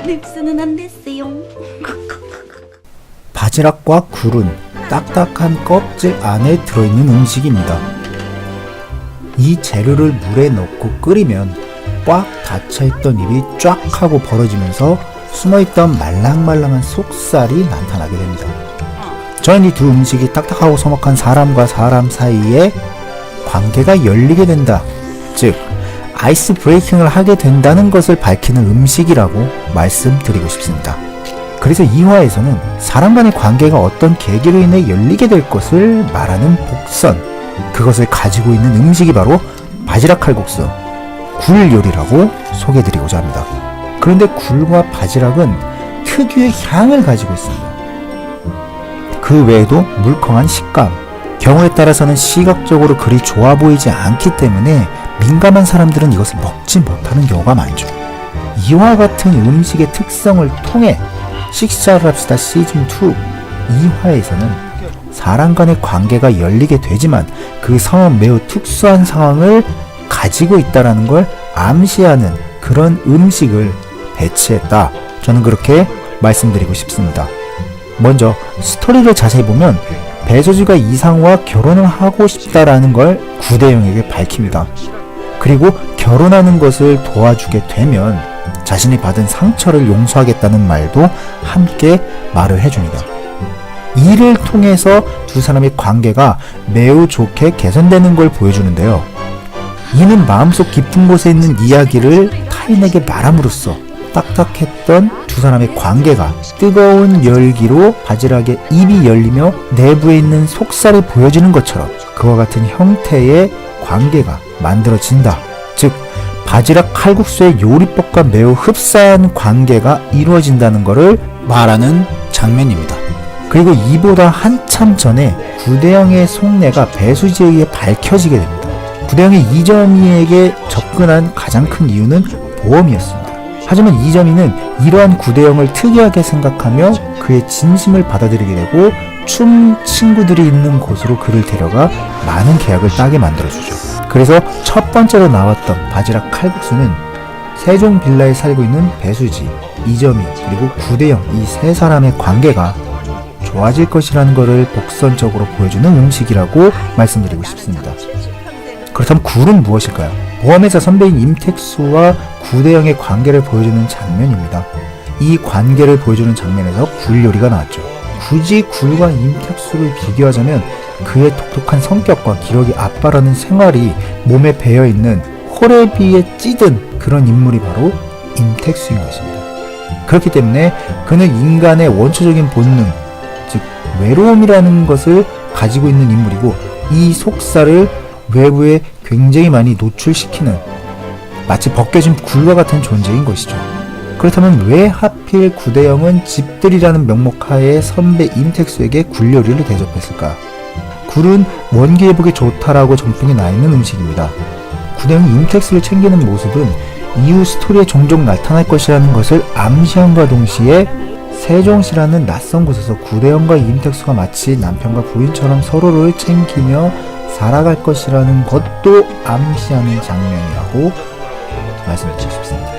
립스는 안 됐어요. 바지락과 굴은 딱딱한 껍질 안에 들어있는 음식입니다. 이 재료를 물에 넣고 끓이면 꽉 닫혀있던 입이 쫙 하고 벌어지면서 숨어있던 말랑말랑한 속살이 나타나게 됩니다. 저는 이 두 음식이 딱딱하고 서먹한 사람과 사람 사이에 관계가 열리게 된다, 즉 아이스 브레이킹을 하게 된다는 것을 밝히는 음식이라고 말씀드리고 싶습니다. 그래서 이 화에서는 사람 간의 관계가 어떤 계기로 인해 열리게 될 것을 말하는 복선, 그것을 가지고 있는 음식이 바로 바지락 칼국수, 굴 요리라고 소개해드리고자 합니다. 그런데 굴과 바지락은 특유의 향을 가지고 있습니다. 그 외에도 물컹한 식감, 경우에 따라서는 시각적으로 그리 좋아 보이지 않기 때문에 민감한 사람들은 이것을 먹지 못하는 경우가 많죠. 이와 같은 음식의 특성을 통해 식사를 합시다 시즌2 2화에서는 사람 간의 관계가 열리게 되지만 그 상황은 매우 특수한 상황을 가지고 있다는 걸 암시하는 그런 음식을 배치했다, 저는 그렇게 말씀드리고 싶습니다. 먼저 스토리를 자세히 보면 배소지가 이상우와 결혼을 하고 싶다라는 걸 구대영에게 밝힙니다. 그리고 결혼하는 것을 도와주게 되면 자신이 받은 상처를 용서하겠다는 말도 함께 말을 해줍니다. 이를 통해서 두 사람의 관계가 매우 좋게 개선되는 걸 보여주는데요. 이는 마음속 깊은 곳에 있는 이야기를 타인에게 말함으로써 딱딱했던 두 사람의 관계가 뜨거운 열기로 바지락의 입이 열리며 내부에 있는 속살이 보여지는 것처럼 그와 같은 형태의 관계가 만들어진다, 즉 바지락 칼국수의 요리법과 매우 흡사한 관계가 이루어진다는 것을 말하는 장면입니다. 그리고 이보다 한참 전에 구대영의 속내가 배수지에 의해 밝혀지게 됩니다. 구대영이 이점희에게 접근한 가장 큰 이유는 보험이었습니다. 하지만 이점희는 이러한 구대영을 특이하게 생각하며 그의 진심을 받아들이게 되고 춤 친구들이 있는 곳으로 그를 데려가 많은 계약을 따게 만들어주죠. 그래서 첫 번째로 나왔던 바지락 칼국수는 세종 빌라에 살고 있는 배수지, 이점희, 그리고 구대영, 이 세 사람의 관계가 좋아질 것이라는 것을 복선적으로 보여주는 음식이라고 말씀드리고 싶습니다. 그렇다면 굴은 무엇일까요? 보험회사 선배인 임택수와 구대영의 관계를 보여주는 장면입니다. 이 관계를 보여주는 장면에서 굴 요리가 나왔죠. 굳이 굴과 임택수를 비교하자면 그의 독특한 성격과 기러기 아빠라는 생활이 몸에 배어있는 호래비에 찌든 그런 인물이 바로 임택수인 것입니다. 그렇기 때문에 그는 인간의 원초적인 본능, 즉 외로움이라는 것을 가지고 있는 인물이고 이 속살을 외부에 굉장히 많이 노출시키는 마치 벗겨진 굴과 같은 존재인 것이죠. 그렇다면 왜 하필 구대영은 집들이라는 명목하에 선배 임택수에게 굴 요리를 대접했을까? 굴은 원기회복에 좋다라고 정평이 나 있는 음식입니다. 구대영이 임택수를 챙기는 모습은 이후 스토리에 종종 나타날 것이라는 것을 암시함과 동시에 세종시라는 낯선 곳에서 구대영과 임택수가 마치 남편과 부인처럼 서로를 챙기며 살아갈 것이라는 것도 암시하는 장면이라고 말씀드리고 싶습니다.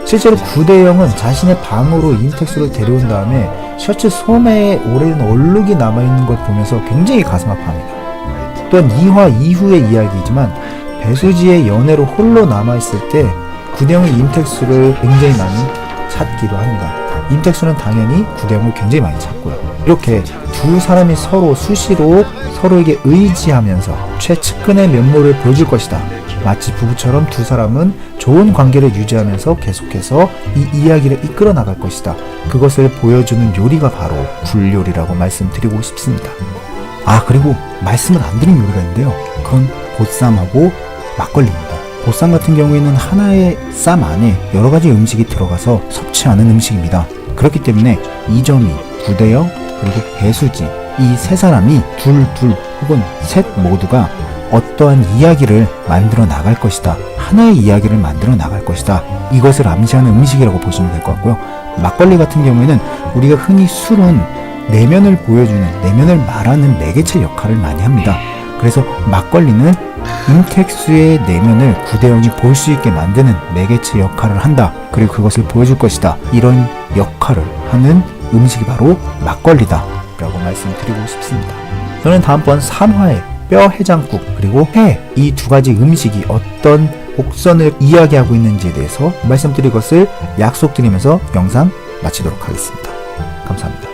실제로 구대영은 자신의 방으로 임택수를 데려온 다음에 셔츠 소매에 오래된 얼룩이 남아있는 걸 보면서 굉장히 가슴 아파합니다. 또한 2화 이후의 이야기이지만 배수지의 연애로 홀로 남아있을 때 구대영이 임택수를 굉장히 많이 찾기도 합니다. 임택수는 당연히 구대영을 굉장히 많이 찾고요. 이렇게 두 사람이 서로 수시로 서로에게 의지하면서 최측근의 면모를 보여줄 것이다, 마치 부부처럼 두 사람은 좋은 관계를 유지하면서 계속해서 이 이야기를 이끌어 나갈 것이다, 그것을 보여주는 요리가 바로 굴 요리라고 말씀드리고 싶습니다. 그리고 말씀을 안 드린 요리가 있는데요. 그건 보쌈하고 막걸리입니다. 보쌈 같은 경우에는 하나의 쌈 안에 여러가지 음식이 들어가서 섭취하는 음식입니다. 그렇기 때문에 이점희, 구대영, 그리고 배수지, 이 세 사람이 둘 혹은 셋 모두가 어떠한 이야기를 만들어 나갈 것이다, 하나의 이야기를 만들어 나갈 것이다, 이것을 암시하는 음식이라고 보시면 될 것 같고요. 막걸리 같은 경우에는 우리가 흔히 술은 내면을 보여주는, 내면을 말하는 매개체 역할을 많이 합니다. 그래서 막걸리는 임택수의 내면을 구대영이 볼 수 있게 만드는 매개체 역할을 한다. 그리고 그것을 보여줄 것이다. 이런 역할을 하는 음식이 바로 막걸리다 라고 말씀드리고 싶습니다. 저는 다음번 3화에 뼈 해장국 그리고 회 이 두 가지 음식이 어떤 곡선을 이야기하고 있는지에 대해서 말씀드릴 것을 약속드리면서 영상 마치도록 하겠습니다. 감사합니다.